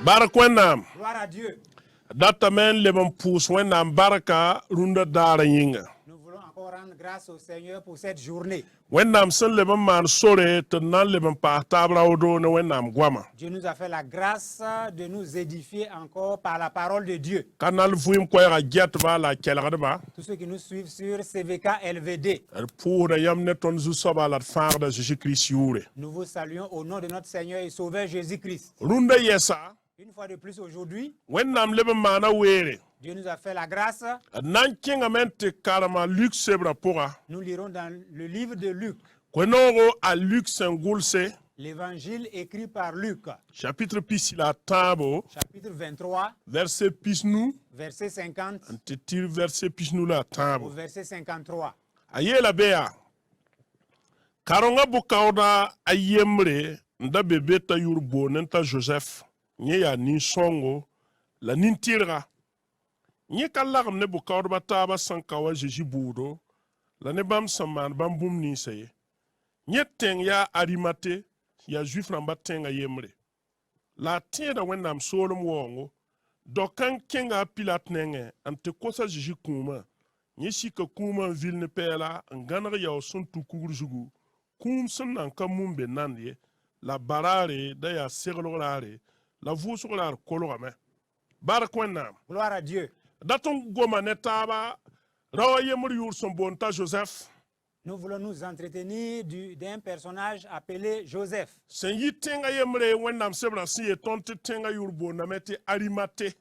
Barak wennam. Gloire à Dieu. Datamen leben pus wennam baraka runda dara yinga. Nous voulons encore rendre grâce au Seigneur pour cette journée. Wennam sen leben man sore te nan leben pa tabra odo ne wennam gwama. Dieu nous a fait la grâce de nous édifier encore par la parole de Dieu. Kanal fuim koyra jet ba la kelgade ba. Tous ceux qui nous suivent sur CVK LVD, Pour de yam ne ton zu soba la far de Jésus-Christ yure. nous vous saluons au nom de notre Seigneur et Sauveur Jésus-Christ. Runda yesa. Une fois de plus aujourd'hui, Wennam leben mana were. Dieu nous a fait la grâce. Nan kinga mente karama Luc sebra pora. Nous lirons dans le livre de Luc, Kwenogo a Luc sengulse. l'évangile écrit par Luc, Chapitre pis la tabo. chapitre 23, Verset pis nous. verset 50 Te tire verset pis nous la au tabo. verset 53. Aye la bea. Karonga bukauda ayemre. Nda bebe ta yurbo nenta Joseph. Nye ya ni songo. La nintira. Nye kalagam ne bukauda bataba sankawa Jésus budo. La ne bam saman bam bum ni seye. Nye teng ya arimate. Ya juif namba tenga yemre. La tienda wennam solom wongo. Dokan kenga pilat nenge. Ante kosa Jésus kuma. Nye shika kuma vil ne pela. Nganaga yaw son tukugurujugu. Kum son nan kamumbe nandye. La barare da ya seglorare. La vusuglare kolorame. Barakwennam. Gloire à Dieu. Daton goma netaba. Rawa yemre yur son bonta Joseph. Nous voulons nous entretenir d'un personnage appelé Joseph. Sen yi tenga yemre wennam sebra siye tonte tenga yurbo namete arimate.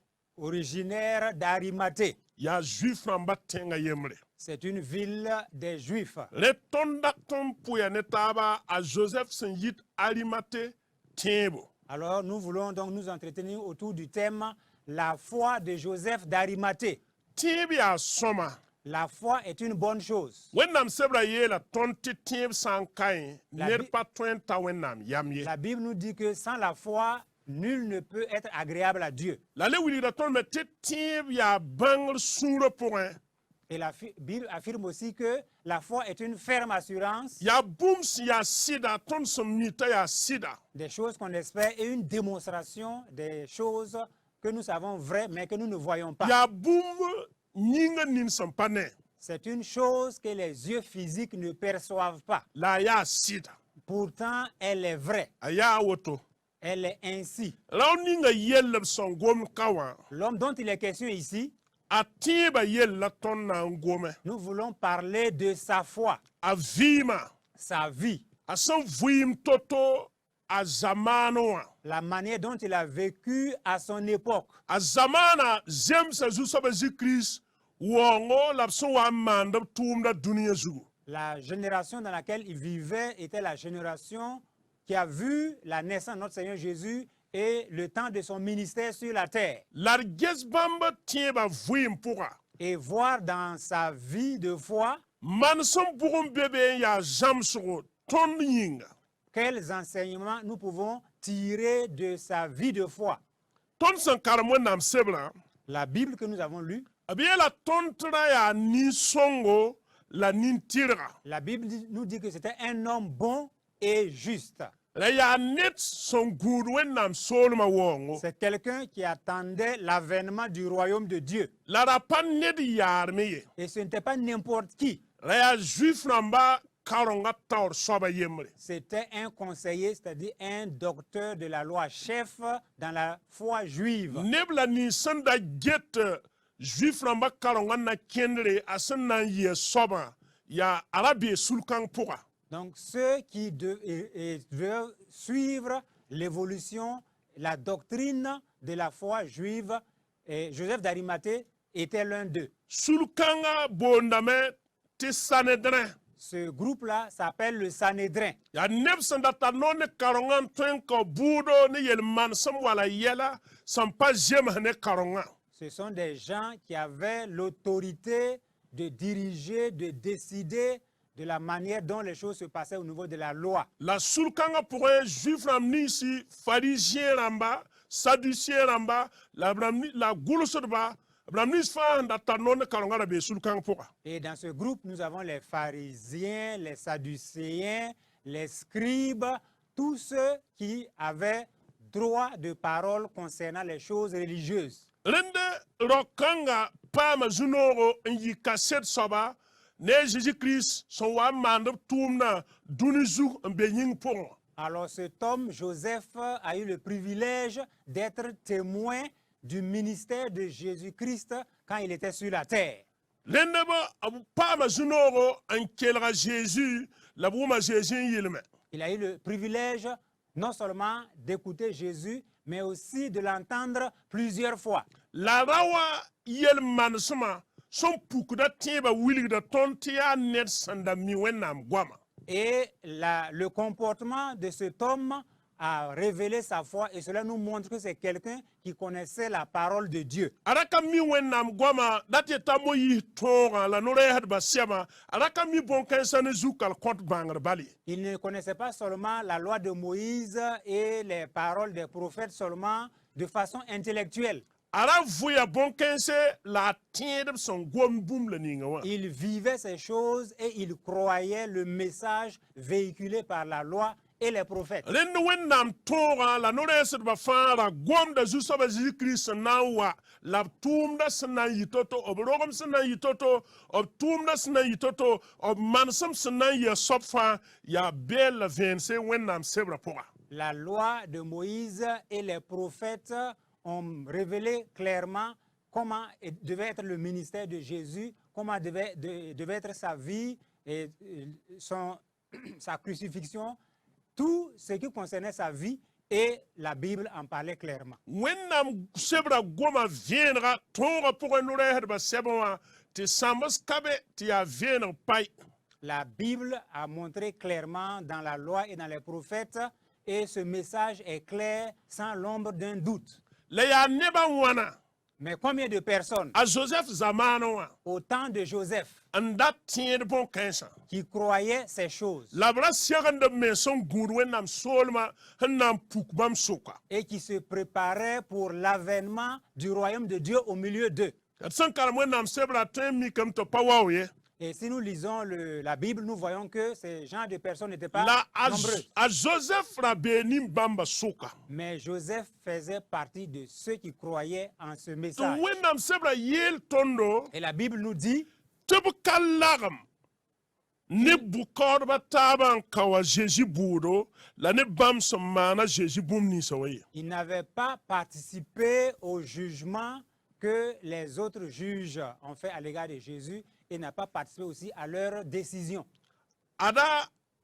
Originaire d'Arimathée. Ya juif namba tenga yemre. C'est une ville des Juifs. Le tonda ton puya netaba a Joseph sen yit arimate tembo. Alors nous voulons donc nous entretenir autour du thème la foi de Joseph d'Arimathée. Tembi a soma. La foi est une bonne chose. Wennam sebra ye la tonte temb sankai. La Ner Bi- pa twenta wennam yamye. La Bible nous dit que sans la foi, nul ne peut être agréable à Dieu. La le wili da ton mette temb ya bangr sura point. Et la Bible affirme aussi que la foi est une ferme assurance Ya booms ya sida ton somnita ya sida. des choses qu'on espère et une démonstration des choses que nous savons vraies mais que nous ne voyons pas. Ya boom nyinga nin sampane. C'est une chose que les yeux physiques ne perçoivent pas. La ya sida. Pourtant, elle est vraie. Aya woto. Elle est ainsi. Law ninga yellab son gom kawa. L'homme dont il est question ici, A tiba yella ton na ngome. nous voulons parler de sa foi, A vima. sa vie, A son vim toto a zamanoa. la manière dont il a vécu à son époque. A zamana zem sa zusoba zikris. Wongo lapso wa mandab tumda dunia zugu. La génération dans laquelle il vivait était la génération qui a vu la naissance de notre Seigneur Jésus et le temps de son ministère sur la terre. Larges bamba tiba vim pura. Et voir dans sa vie de foi Man son burum bebe ya jamsuro ton yinga. quels enseignements nous pouvons tirer de sa vie de foi. Ton san karamwe nam sebla. La Bible que nous avons lue, Abiye la tontra ya ni songo la nintira. la Bible nous dit que c'était un homme bon et juste. La ya net son gourwen nam solma wongo. C'est quelqu'un qui attendait l'avènement du royaume de Dieu. La rapan net yarmeye. Et ce n'était pas n'importe qui. La ya juif namba karonga taur soba yemre. C'était un conseiller, c'est-à-dire un docteur de la loi, chef dans la foi juive. Nebla ni sanda get juif namba karonga na kendre asan na ye soba. Ya arabi sulkan pura. Donc ceux qui veulent suivre l'évolution, la doctrine de la foi juive, et Joseph d'Arimathée était l'un d'eux. Sulkanga bondame te sanedrin. Ce groupe-là s'appelle le Sanhédrin. Ya nebsanda ta none karonga twenko budo ne yel man sam wala yela sampa jema ne karonga. Ce sont des gens qui avaient l'autorité de diriger, de décider de la manière dont les choses se passaient au niveau de la loi. La sulkanga pour un juif ramnisi pharisien ramba sadducien ramba la gulosodba ramnis fa ndata none karonga la be sulkanga pour. Et dans ce groupe, nous avons les pharisiens, les sadducéens, les scribes, tous ceux qui avaient droit de parole concernant les choses religieuses. rende rokanga pama zunoro nyi kaset soba ne Jésus Christ son wa mandab tumna dunizu mbenying pon. Alors cet homme, Joseph, a eu le privilège d'être témoin du ministère de Jésus-Christ quand il était sur la terre. Rende ba pama zunoro ankelra Jésus la bouma Jésus yilme. Il a eu le privilège non seulement d'écouter Jésus, mais aussi de l'entendre plusieurs fois. La rawa yel mansuma son pukda tiba wilgda tontia net sanda mi wenam gwama. Et le comportement de cet homme a révélé sa foi et cela nous montre que c'est quelqu'un qui connaissait la parole de Dieu. Araka mi wenam gwama dati tamo yi tonga la nore had basiama araka mi bon kansan zukal kont bangar bali. Il ne connaissait pas seulement la loi de Moïse et les paroles des prophètes seulement de façon intellectuelle. Ara vuya bon kanse la tiendem son gwam boum le ningawa. Il vivait ces choses et il croyait le message véhiculé par la loi et les prophètes. Len wenam tonga la nore sed ba fara gwam da zuso ba Jésus Christ nawa la tumda sna yitoto obrogam sna yitoto ob tumda sna yitoto ob mansam sna ya sopfa ya bel vense wenam sebra poa. La loi de Moïse et les prophètes ont révélé clairement comment devait être le ministère de Jésus, comment devait être sa vie et sa crucifixion, tout ce qui concernait sa vie, et la Bible en parlait clairement. Wenam sebra goma vienra tonga pour nore herba sebwa te sambas kabe ti ya vienra pai. La Bible a montré clairement dans la loi et dans les prophètes, et ce message est clair sans l'ombre d'un doute. Le ya neba wana Mais combien de personnes, a Joseph zamano wa au temps de Joseph, anda tiende bon kansa. qui croyaient ces choses La bra siagande men son gourwen nam solma hanam pukbam soka. et qui se préparaient pour l'avènement du royaume de Dieu au milieu d'eux? San karamwen nam sebra temi kam to pawawe. Et si nous lisons la Bible, nous voyons que ces genres de personnes n'étaient pas La nombreux. a Joseph ra benim bamba soka. Mais Joseph faisait partie de ceux qui croyaient en ce message. To wenam sebra yel tondo Et la Bible nous dit tebu kalagam. Ne bukor ba taban kawa Jésus budo la ne bam somana Jésus bum ni sawaye. qu'ils n'avaient pas participé au jugement que les autres juges ont fait à l'égard de Jésus et n'a pas participé aussi à leur décision. Ada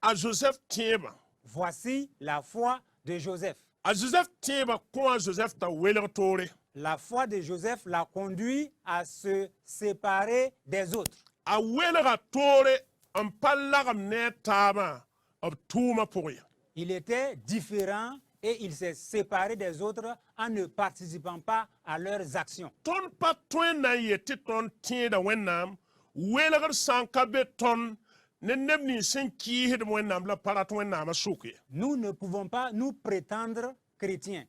a Joseph tieba. Voici la foi de Joseph. A Joseph tieba ko a Joseph ta weler tore. La foi de Joseph l'a conduit à se séparer des autres. A weler tore en palagam ne taba ob tuma pour ya. Il était différent et il s'est séparé des autres en ne participant pas à leurs actions. Ton patwen na yeti ton tieda wenam weler sanka beton ne nebni sen ki hed wenam la parat wenam souke. Nous ne pouvons pas nous prétendre chrétiens,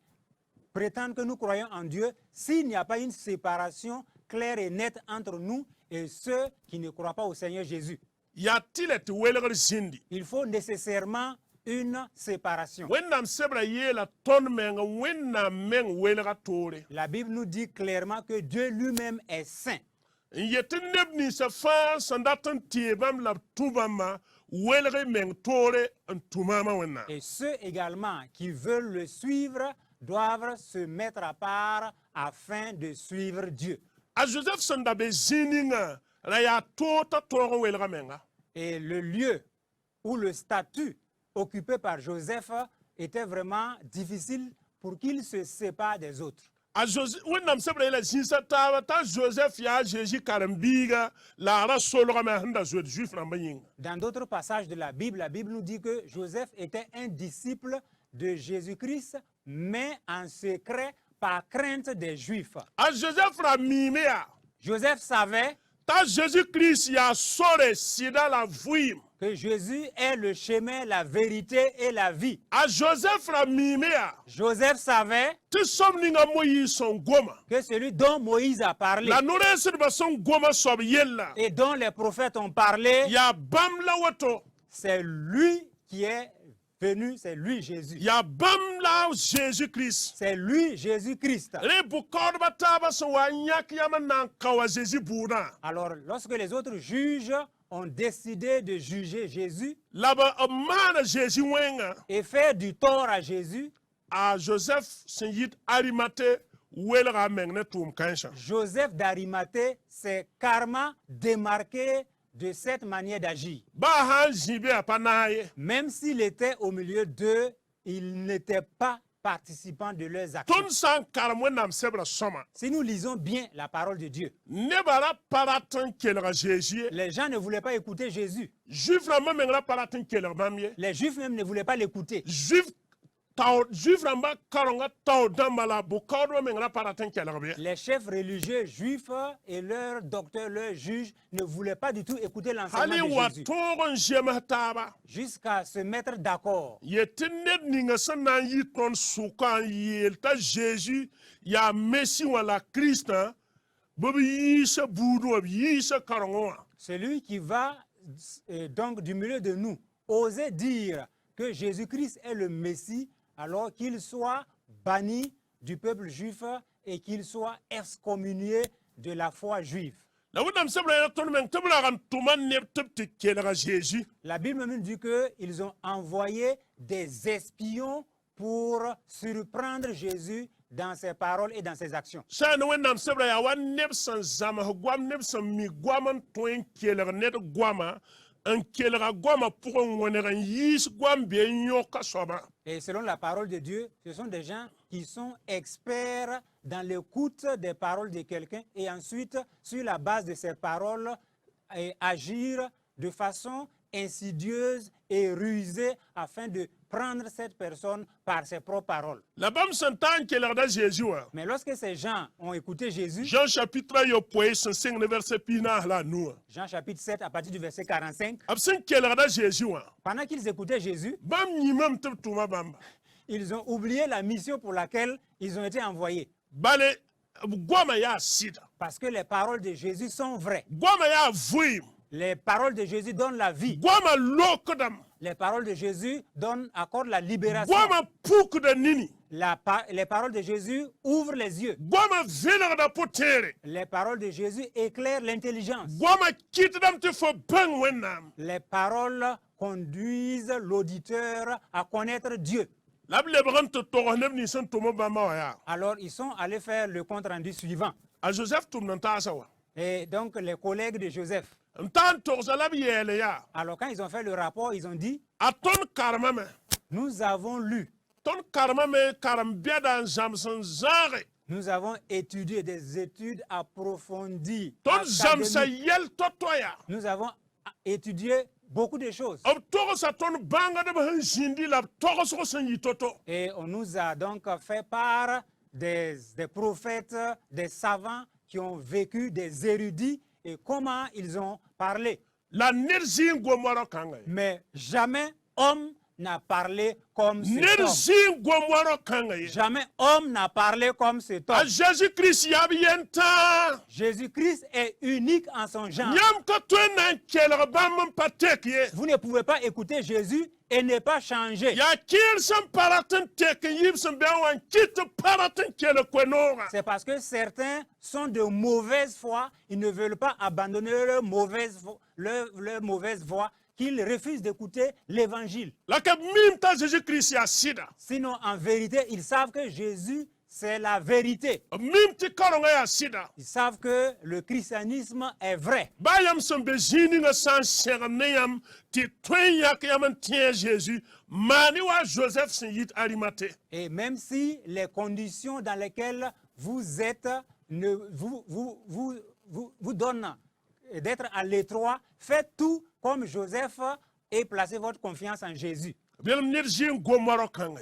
prétendre que nous croyons en Dieu s'il n'y a pas une séparation claire et nette entre nous et ceux qui ne croient pas au Seigneur Jésus. Ya tilet weler zindi. Il faut nécessairement une séparation. Wenam sebra yela ton menga wenam men weler tore. La Bible nous dit clairement que Dieu lui-même est saint. Yeti nebni sa fa sandatan tiebam la tubama weler men tore en tumama wenam. Et ceux également qui veulent le suivre doivent se mettre à part afin de suivre Dieu. A Joseph sandabe zininga la ya tota toro welga menga. Et le lieu ou le statut occupé par Joseph était vraiment difficile pour qu'il se sépare des autres. A Joseph wenam sebra la zinsa ta Joseph ya Jésus karambiga la ra solga me handa juif na bayinga. Dans d'autres passages de la Bible nous dit que Joseph était un disciple de Jésus-Christ, mais en secret par crainte des Juifs. A Joseph ra mimea Joseph savait ta Jésus-Christ ya sore sida la vuim. que Jésus est le chemin, la vérité et la vie. A Joseph ra mimea Joseph savait ti somninga moyi son goma. que celui dont Moïse a parlé La nore sirba son goma sob yella. et dont les prophètes ont parlé, Ya bam la wato. c'est lui qui est venu, c'est lui Jésus. ya bam la Jésus-Christ C'est lui Jésus-Christ. le bukor ba taba so wa nyak yama nan kawa Jésus buna Alors, lorsque les autres juges ont décidé de juger Jésus laba amana Jésus wenga et faire du tort à Jésus, a Joseph sin yit Arimathée welga mengne tum kancha Joseph d'Arimathée s'est carrément démarqué de cette manière d'agir. ba han jibe apanaye Même s'il était au milieu d'eux, il n'était pas participant de leurs actions. ton san karamwe nam sebra soma Si nous lisons bien la parole de Dieu, ne bara paratan kelga Jésus les gens ne voulaient pas écouter Jésus. juif la mengra paratan kelga mamie Les Juifs même ne voulaient pas l'écouter. juif ramba karonga taw dambala bukor mengra paratan kelga be Les chefs religieux juifs et leurs docteurs, leurs juges ne voulaient pas du tout écouter hali l'enseignement de wa Jésus togon jema taba jusqu'à se mettre d'accord. yeti ned ninga sanan yi ton sukan yelta Jésus ya Messi wala Christ bobi yisa budo yisa karongo Celui qui va donc du milieu de nous oser dire que Jésus-Christ est le Messie alors qu'il soit banni du peuple juif et qu'il soit excommunié de la foi juive. la wudam sabra ya ton men tabla kan tuman ne tepti kelga Jésus La Bible même dit qu'ils ont envoyé des espions pour surprendre Jésus dans ses paroles et dans ses actions. sana wendam sabra ya wan nebsan zama gwam nebsan mi gwaman toin kelga net gwama un kelga gwama pour on yis gwam be nyoka soba Et selon la parole de Dieu, ce sont des gens qui sont experts dans l'écoute des paroles de quelqu'un et ensuite, sur la base de ces paroles, agir de façon insidieuse et rusée afin de prendre cette personne par ses propres paroles. la bam santan kelga Jésus Mais lorsque ces gens ont écouté Jésus, Jean chapitre yo poe 5 verset pina la nous Jean chapitre 7 à partir du verset 45, absen kelga Jésus pendant qu'ils écoutaient Jésus, bam nyimam tuma bamba ils ont oublié la mission pour laquelle ils ont été envoyés. bale gwama ya sida Parce que les paroles de Jésus sont vraies. gwama ya vuim Les paroles de Jésus donnent la vie. gwama lokodam Les paroles de Jésus accordent la libération. gwama puk da nini Les paroles de Jésus ouvrent les yeux. gwama velar da potere Les paroles de Jésus éclairent l'intelligence. gwama kitdam te fo bang wenam Les paroles conduisent l'auditeur à connaître Dieu. lable bran to to ne ni san to mo bamba wa ya Alors ils sont allés faire le compte rendu suivant. a Joseph tum nan ta sawa Et donc les collègues de Joseph, ntan to zalab yele ya alors quand ils ont fait le rapport, ils ont dit, aton karma me nous avons lu, ton karma me karam biadan jamson zare nous avons étudié des études approfondies. ton jamsa académiques. yel totoya Nous avons étudié beaucoup de choses. ob togo sa ton banga de ban jindi la togo so san yitoto Et on nous a donc fait part des prophètes, des savants qui ont vécu, des érudits, et comment ils ont parlé. la nerzi gomoro kanga Mais jamais homme n'a parlé comme cet homme. nerzi gomoro kanga Jamais homme n'a parlé comme cet a homme. Jésus Christ yabienta Jésus-Christ est unique en son genre. nyam ka to nan kelga bam patek ye Vous ne pouvez pas écouter Jésus et ne pas changer. ya kir san paratan tek yib san be wan kit paratan kele kwenora C'est parce que certains sont de mauvaise foi, ils ne veulent pas abandonner leur mauvaise voie, qu'ils refusent d'écouter l'évangile. la ka mim ta Jésus Christ ya sida Sinon, en vérité, ils savent que Jésus, c'est la vérité. mim ti karonga ya sida Ils savent que le christianisme est vrai. bayam san be jini nga san segam ne yam ti twen yak yam tien Jésus mani wa Joseph sin yit Arimathée Et même si les conditions dans lesquelles vous êtes vous donnent d'être à l'étroit, faites tout comme Joseph et placez votre confiance en Jésus. bilam nerzi gomoro kanga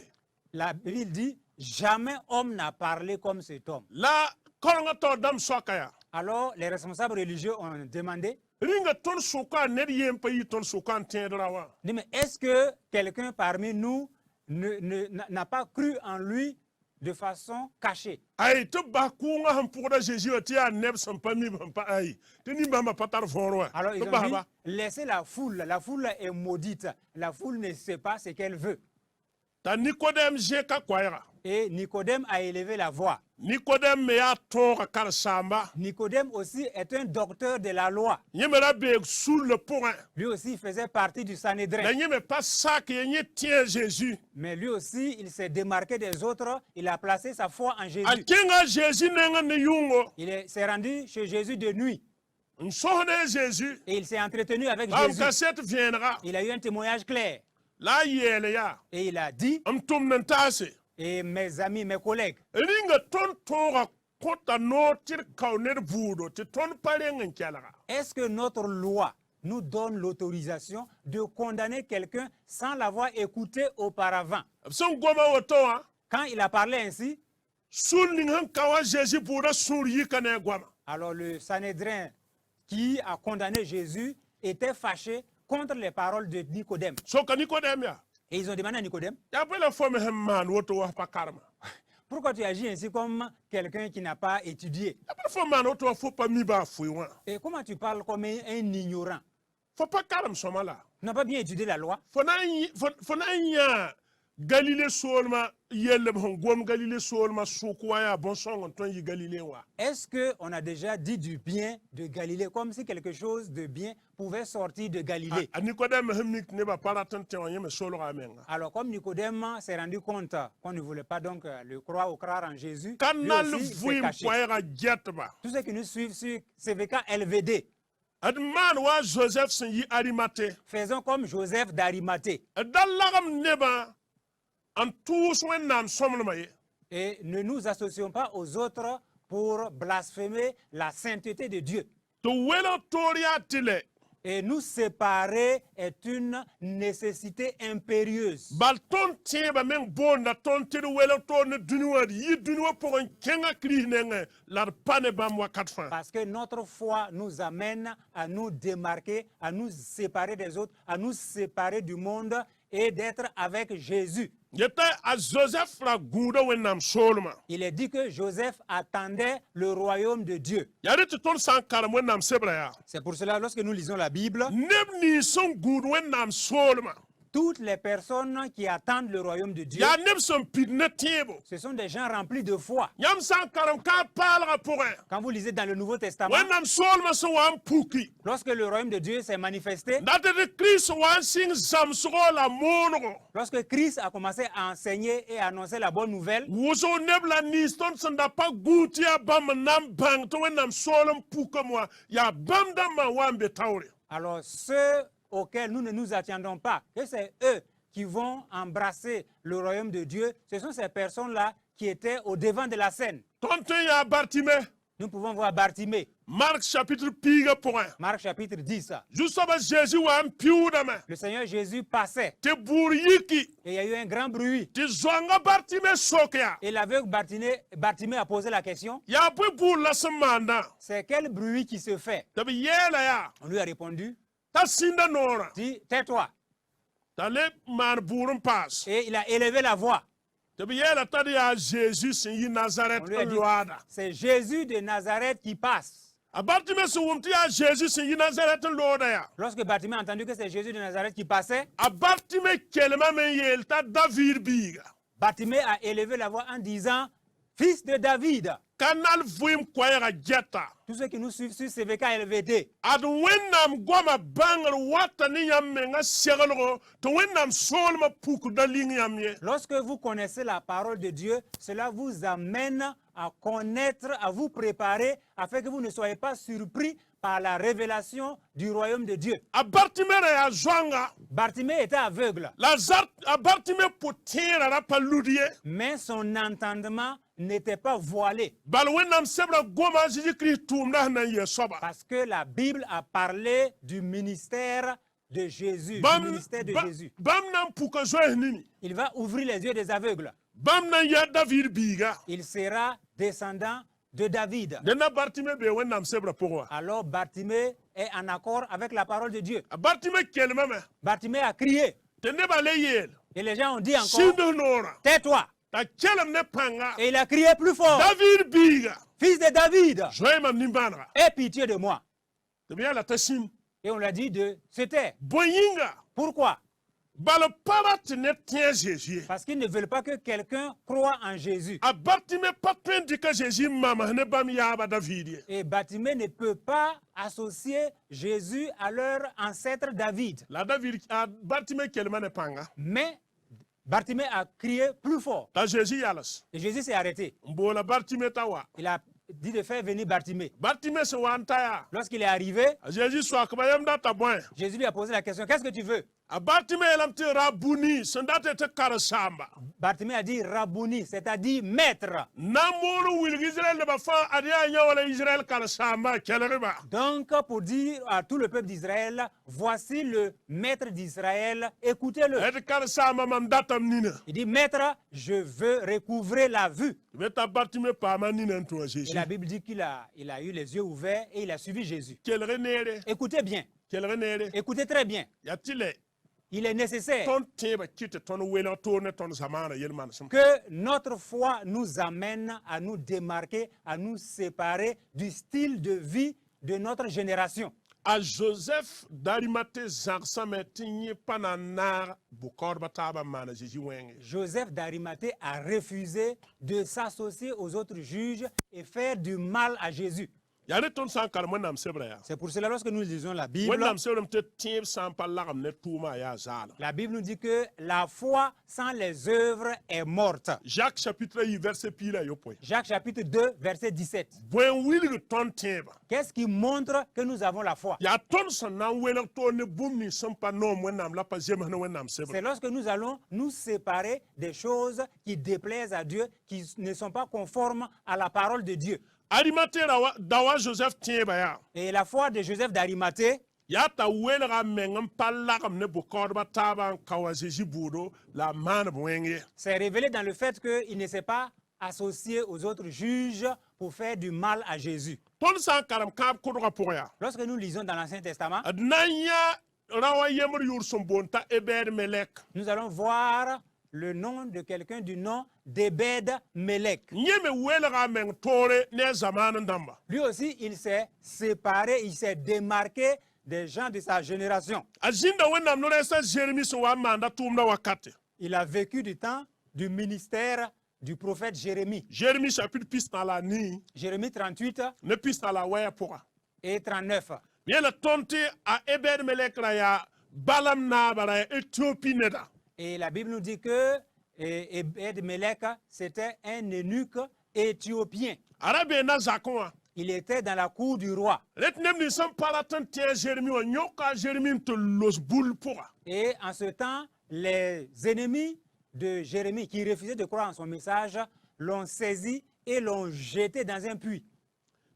La Bible dit, jamais homme n'a parlé comme cet homme. la karonga to dam sokaya Alors les responsables religieux ont demandé, ringa ton suka ner yem pa yi ton suka tiendrawa mais est-ce que quelqu'un parmi nous n'a pas cru en lui de façon cachée. Ay te ba ku nga ham pour da Jésus ti a neb sam pa mi bam pa ay. Te ni ba ma patar vorwa. Alors ils Te ont ba dit, ba. laissez la foule est maudite. La foule ne sait pas ce qu'elle veut. Ta Nicodème je ka kwaira. Et Nicodème a élevé la voix. Nicodème me ya tonga kar samba. Nicodème aussi est un docteur de la loi. Yemera be sur le point. Lui aussi il faisait partie du Sanhédrin. Na yeme pas ça que y tient Jésus. Mais lui aussi, il s'est démarqué des autres. Il a placé sa foi en Jésus. Akenga Jésus nenga ne yungo. S'est rendu chez Jésus de nuit. Nsone Jésus. Et il s'est entretenu avec Am Jésus. cassette viendra. Il a eu un témoignage clair. La yele ya. Et il a dit, Am tum nantase. et mes amis, mes collègues, Ringa ton tora kota no tir kauner budo. Te ton palenga kyalaga. est-ce que notre loi nous donne l'autorisation de condamner quelqu'un sans l'avoir écouté auparavant? Son goma wotoa. Quand il a parlé ainsi, Sul ningan kawa Jésus buda sur yikane gwama. alors le Sanhédrin qui a condamné Jésus était fâché contre les paroles de Nicodème. So ka Nicodème ya. Et ils ont demandé à Nicodème, Ya bela fome hemman woto wa pa karma. pourquoi tu agis ainsi comme quelqu'un qui n'a pas étudié? Ya bela fome man woto wa faut pas mi ba fouiwan. Et comment tu parles comme un ignorant? Faut pas karam somala. Tu n'as pas bien étudié la loi? Fona ya Galilée solma yelle gom Galilée solma soukou ya bon son ton yi Galilée wa. Est-ce qu'on a déjà dit du bien de Galilée, comme si quelque chose de bien pouvait sortir de Galilée? A Nicodème hemnik ne ba paratan te on yeme solo amenga. Alors comme Nicodème s'est rendu compte qu'on ne voulait pas donc le croire ou croire en Jésus, lui Kanal aussi, il s'est vuim caché. kwaira jetba. Tous ceux qui nous suivent sur CVK LVD, Adman wa Joseph sen yi Arimathée. faisons comme Joseph d'Arimathée Dallagam neba en tous wennam somlma ye. et ne nous associons pas aux autres pour blasphémer la sainteté de Dieu. To welo toria tile. Et nous séparer est une nécessité impérieuse. Bal ton tieba men bonda ton tiri welo to ne dunwa yi dunwa pour un kenga kri nenge lar pane bam wa katfa. Parce que notre foi nous amène à nous démarquer, à nous séparer des autres, à nous séparer du monde et d'être avec Jésus. Yeta a Joseph la guda wennam solma. Il est dit que Joseph attendait le royaume de Dieu. Yari te ton san karam wennam sebra ya. C'est pour cela, lorsque nous lisons la Bible, Neb ni son gud wennam solma. toutes les personnes qui attendent le royaume de Dieu, Ya neb son pidne tiebo. ce sont des gens remplis de foi. Yam san karam ka palra pour un. Quand vous lisez dans le Nouveau Testament, Wennam solma so wan puki. lorsque le royaume de Dieu s'est manifesté, Date de Christ wan sing zamsro la mono. lorsque Christ a commencé à enseigner et à annoncer la bonne nouvelle, Wuzo nebla ni ston sanda pa guti ya bam nam bang to wennam solom puka moi. Ya bam da ma wambe taure. alors ceux auxquels nous ne nous attendons pas, que c'est eux qui vont embrasser le royaume de Dieu, ce sont ces personnes-là qui étaient au devant de la scène. Tonte ya Bartimée. Nous pouvons voir Bartimée, Marc chapitre piga point. Marc chapitre 10. Juste avant Jésus wan piudame. Le Seigneur Jésus passait Te bouriki. et il y a eu un grand bruit. Te zonga Bartimée sokya. Et l'aveugle Bartimée a posé la question, Ya bu bour la semanda. c'est quel bruit qui se fait? Tabi yela ya. On lui a répondu, Ta sinda nora. dis, tais-toi. Tale man bourun pass. Et il a élevé la voix. Tabi yela tadi ya Jésus sin yi Nazareth On lui a dit, loada. c'est Jésus de Nazareth qui passe. A Bartimée se wumti ya Jésus sin yi Nazareth loada ya. Lorsque Bartimée a entendu que c'est Jésus de Nazareth qui passait, A Bartimée kelma men yel ta David biga. Bartimée a élevé la voix en disant, fils de David. Kanal vuim kwayra jetta. Tous ceux qui nous suivent sur CVK LVD, Ad wennam goma bangal wata ni yamme nga segalgo to wennam solma puku daling yamye. lorsque vous connaissez la parole de Dieu, cela vous amène à connaître, à vous préparer, afin que vous ne soyez pas surpris par la révélation du royaume de Dieu. A Bartimée ya zwanga. Bartimée était aveugle, Lazare a Bartimée potera la paludie. mais son entendement n'était pas voilé, Bal wennam sebra goma Jésus-Christ tumna na yesoba. parce que la Bible a parlé du ministère de Jésus, du ministère de Jésus. Bam nam puka zoe nini. Il va ouvrir les yeux des aveugles. Bam na ya David biga. Il sera descendant de David. Dena Bartimée be wennam sebra pourwa. Alors Bartimée est en accord avec la parole de Dieu. A Bartimée kelma me. Bartimée a crié Tende ba le yel. et les gens ont dit encore, Sindo nora. tais-toi. ta kelem ne panga Et il a crié plus fort, David biga fils de David, joy mam nimbanra aie pitié de moi. de bien la tasim Et on l'a dit de se taire. boyinga Pourquoi? bala parat ne tien Jésus Parce qu'ils ne veulent pas que quelqu'un croie en Jésus. a Bartimée pas pendi que Jésus mama ne bam yaba David Et Bartimée ne peut pas associer Jésus à leur ancêtre David. la David a Bartimée kelema ne panga Mais Bartimée a crié plus fort. ta Jésus yalas Et Jésus s'est arrêté. mbola Bartimée tawa Il a dit de faire venir Bartimée. Bartimée se wantaya Lorsqu'il est arrivé, Jésus soit kabayam da taboy Jésus lui a posé la question, qu'est-ce que tu veux? a Bartimée lam te rabuni sandate te karasamba Bartimée a dit Rabouni, c'est-à-dire maître. namuru wil Israël ba fa adia nyawala Israël karasamba keleriba Donc, pour dire à tout le peuple d'Israël, voici le maître d'Israël, écoutez-le. et karasamba mam datam nina Il dit, maître, je veux recouvrer la vue. beta Bartimée pa manina to Et Jésus la Bible dit qu'il a eu les yeux ouverts et il a suivi Jésus. kelrenere Écoutez bien, écoutez très bien. yatile Il est nécessaire ton teba kite ton wela tourne ton zamana yelman sam que notre foi nous amène à nous démarquer, à nous séparer du style de vie de notre génération. a Joseph d'Arimathée zarsame tinye pananar bukor bataba mana Jésus wenge Joseph d'Arimathée a refusé de s'associer aux autres juges et faire du mal à Jésus. yare ton san kalmo nam sebra C'est pour cela lorsque nous lisons la ya Bible, wonam sebram te tib san palagam ne tuma ya zala la Bible nous dit que la foi sans les œuvres est morte. Jacques chapitre 1 verset pila yo point Jacques chapitre 2, verset 17. bwen wilg ton teba Qu'est-ce qui montre que nous avons la foi? ya ton san na wela to ne bumni san pa no wonam la pa jem na wonam sebra C'est lorsque nous allons nous séparer des choses qui déplaisent à Dieu, qui ne sont pas conformes à la parole de Dieu. Arimathée dawa Joseph teba ya Et la foi de Joseph d'Arimathée, ya ta welga mengam palagam ne bukor bataba kawa Jésus budo la man wenge s'est révélé dans le fait qu'il ne s'est pas associé aux autres juges pour faire du mal à Jésus. ton san karam kab kudga poya Lorsque nous lisons dans l'Ancien Testament, adnanya rawa yemr yur sombonta eber melek nous allons voir le nom de quelqu'un du nom d'Ebed Melech. nyeme welga meng tore ne zaman ndamba Lui aussi, il s'est séparé, il s'est démarqué des gens de sa génération. azinda wonam no resa Jérémie so wa manda tumna wakati Il a vécu du temps du ministère du prophète Jérémie. Jérémie chapitre pistala ni Jérémie 38 ne pistala waya poa et 39. bien la tonte a eber melek ya balam na bara Éthiopie neda Et la Bible nous dit que Ebed Melech, c'était un eunuque éthiopien. arabe na zakon Il était dans la cour du roi. retnem ni sam palatan tie Jérémie o nyoka Jérémie to los bul poa Et en ce temps, les ennemis de Jérémie qui refusaient de croire en son message l'ont saisi et l'ont jeté dans un puits.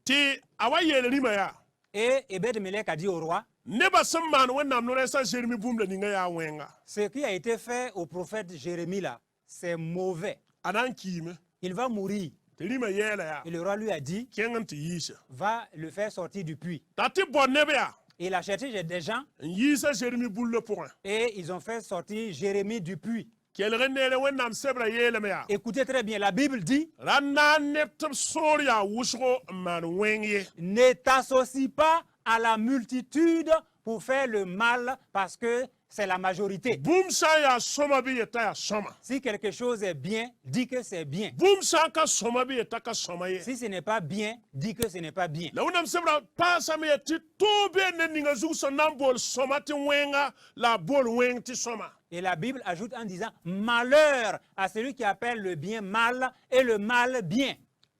ti awaye rima ya Et Ebed Melech a dit au roi, neba samman wonam no resa Jérémie bumla ni nga ya wenga ce qui a été fait au prophète Jérémie là, c'est mauvais. anan kime Il va mourir. te rima yela ya Et le roi lui a dit, kengan te yisa va le faire sortir du puits. tati bonne be ya Et il a cherché des gens yisa Jérémie bulle point et ils ont fait sortir Jérémie du puits. kelre nere wonam sebra yele me ya Écoutez très bien, la Bible dit, ranna neptum soria wusgo man wengye ne t'associe pas à la multitude pour faire le mal parce que c'est la majorité. bumsa ya soma bi yeta ya soma Si quelque chose est bien, dis que c'est bien. bumsa ka soma bi yeta ka soma ye Si ce n'est pas bien, dis que ce n'est pas bien. la wonam sebra pasa me yeti tobe ne ninga zuso nambol soma ti wenga la bol weng ti soma Et la Bible ajoute en disant, malheur à celui qui appelle le bien mal et le mal bien.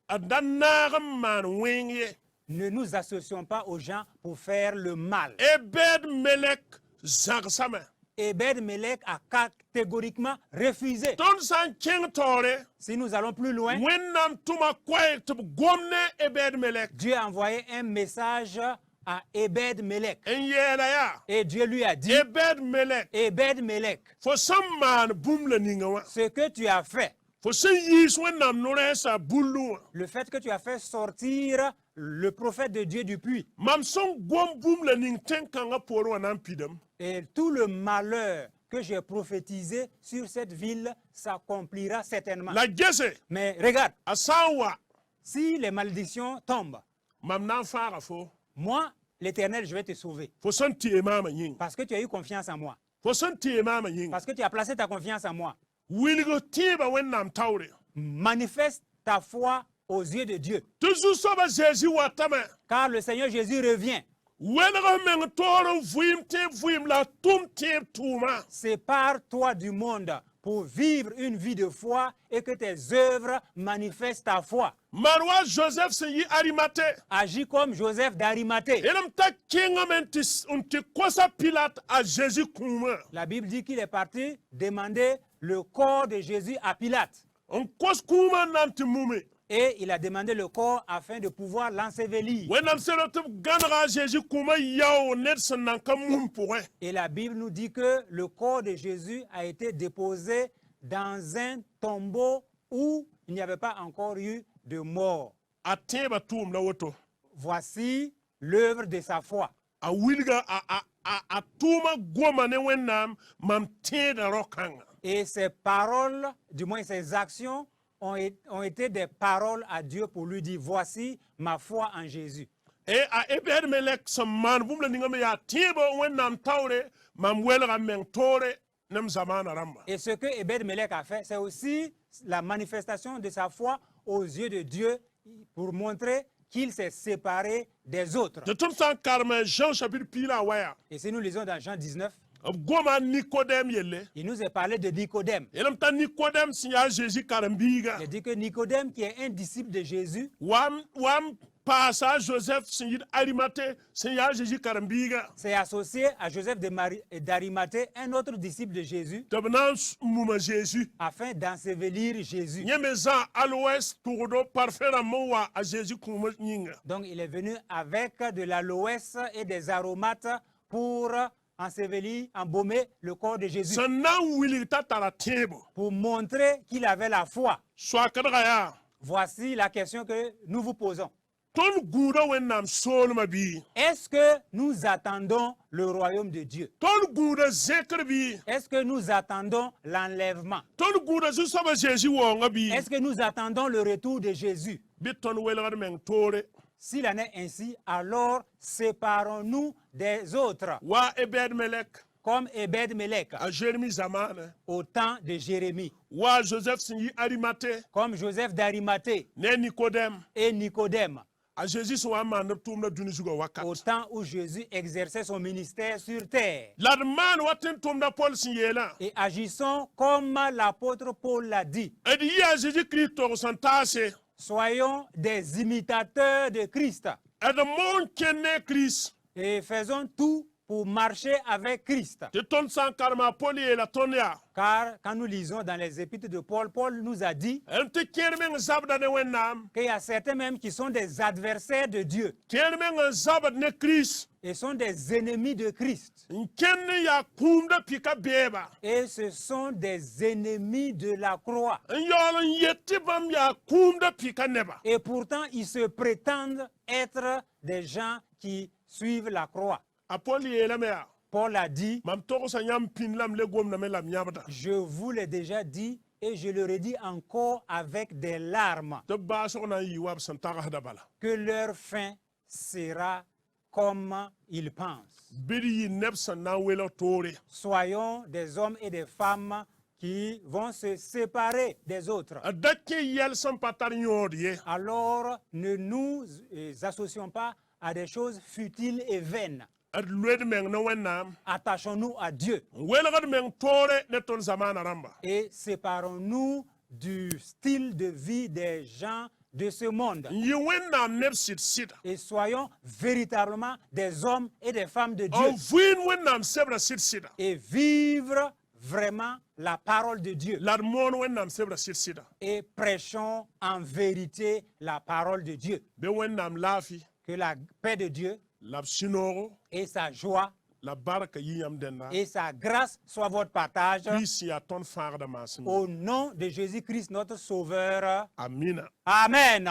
adanna man wengye Ne nous associons pas aux gens pour faire le mal. ebed melek zagsama Ebed Melech a catégoriquement refusé. ton san king tore Si nous allons plus loin, wennam tuma kwai to gomne ebed melek Dieu a envoyé un message à Ebed Melech. en yela ya Et Dieu lui a dit, ebed melek Ebed Melech, fo samman bumla ninga wa ce que tu as fait, fo sen yis wennam no resa bullu le fait que tu as fait sortir le prophète de Dieu du puits, mam son gom bumla ning tenkanga poro nan pidam et tout le malheur que j'ai prophétisé sur cette ville s'accomplira certainement. La gese Mais regarde, a san wa si les malédictions tombent, mam nan fara fo moi, l'Éternel, je vais te sauver. fo son tie mama yin Parce que tu as eu confiance en moi. fo son tie mama yin Parce que tu as placé ta confiance en moi. wilgo tiba wennam tawre Manifeste ta foi aux yeux de Dieu. tuzu soba jésus watama Car le Seigneur Jésus revient. wenga meng toro vuim la tum tie tuma Sépare-toi du monde pour vivre une vie de foi et que tes œuvres manifestent ta foi. marwa joseph se yi arimate Agis comme Joseph d'Arimathée. elam ta kinga mentis unti kosa pilate a jésus kuma La Bible dit qu'il est parti demander le corps de Jésus à Pilate. on kos kuma nanti mume Et il a demandé le corps afin de pouvoir l'ensevelir. wennam selo tub ganra jésus kuma yaw net nan ka mum pourrait Et la Bible nous dit que le corps de Jésus a été déposé dans un tombeau où il n'y avait pas encore eu de mort. a teba tum la woto Voici l'œuvre de sa foi. a wilga a tuma goma ne wennam mam teda rokanga Et ses paroles, du moins ses actions, ont été des paroles à Dieu pour lui dire, voici ma foi en Jésus. e a ebed melek some man bum la ninga me ya tiba wennam tawre mam welga meng tore nem zamana ramba Et ce que Ebed-Melech a fait, c'est aussi la manifestation de sa foi aux yeux de Dieu pour montrer qu'il s'est séparé des autres. de tum san karma Jean chapitre pila waya Et si nous lisons dans Jean 19, goma Nicodème yelle il nous est parlé de Nicodème. elam ta Nicodème si ya Jésus karambiga Il dit que Nicodème, qui est un disciple de Jésus, wam pasa Joseph si Arimathée si ya Jésus karambiga s'est associé à Joseph d'Arimathée, un autre disciple de Jésus, tabnan muma Jésus afin d'ensevelir Jésus. nyeme za à l'ouest tourdo parfait mowa a Jésus kuma nyinga Donc il est venu avec de l'aloès et des aromates pour ensevelir, embaumer le corps de Jésus, sannan wili ta tara tebo pour montrer qu'il avait la foi. soit kadra ya Voici la question que nous vous posons. ton guda wennam solma bi Est-ce que nous attendons le royaume de Dieu? ton guda zekr bi Est-ce que nous attendons l'enlèvement? ton guda su saba Jésus wonga bi Est-ce que nous attendons le retour de Jésus? bi ton welgar meng tore S'il en est ainsi, alors séparons-nous des autres, wa ebed melek comme Ebed-Melech a Jérémie zamana au temps de Jérémie, wa Joseph si Arimathée comme Joseph d'Arimathée ne Nicodème et Nicodème, a Jésus so amana tum na duni suga wakat au temps où Jésus exerçait son ministère sur terre. ladman watin tum na Paul si yela Et agissons comme l'apôtre Paul l'a dit. edi ya Jésus Christ to santase Soyons des imitateurs de Christ ed mon kenne Christ et faisons tout pour marcher avec Christ. te ton san karma Paul yela ton ya Car quand nous lisons dans les épîtres de Paul, Paul nous a dit en te kermeng zabda ne wennam qu'il y a certains même qui sont des adversaires de Dieu kermeng zabad ne Christ et sont des ennemis de Christ. nkenne ya kumda pika beba Et ce sont des ennemis de la croix. yolon yetti bam ya kumda pika neba Et pourtant, ils se prétendent être des gens qui suivent la croix. a Paul yela me ya Paul a dit, mam togo sa nyam pin lam le gom na me lam nyabda je vous l'ai déjà dit et je le redis encore avec des larmes, te ba so na yi wab san taga da bala que leur fin sera comme ils pensent. biri yi neb san na wela tore Soyons des hommes et des femmes qui vont se séparer des autres. a dakke yel san patar nyod ye Alors, ne nous associons pas à des choses futiles et vaines. ad lwed meng na wennam Attachons-nous à Dieu welgad meng tore ne ton zamana ramba et séparons-nous du style de vie des gens de ce monde. yi wennam neb sit sida Et soyons véritablement des hommes et des femmes de on Dieu vuin wennam sebra sit sida et vivre vraiment la parole de Dieu. lad mon wennam sebra sit sida Et prêchons en vérité la parole de Dieu. be wennam lafi Que la paix de Dieu lab sinoro et sa joie la barka yi yam denna et sa grâce soient votre partage. Christ ya ton farda masin Au nom de Jésus-Christ, notre Sauveur. amina Amen.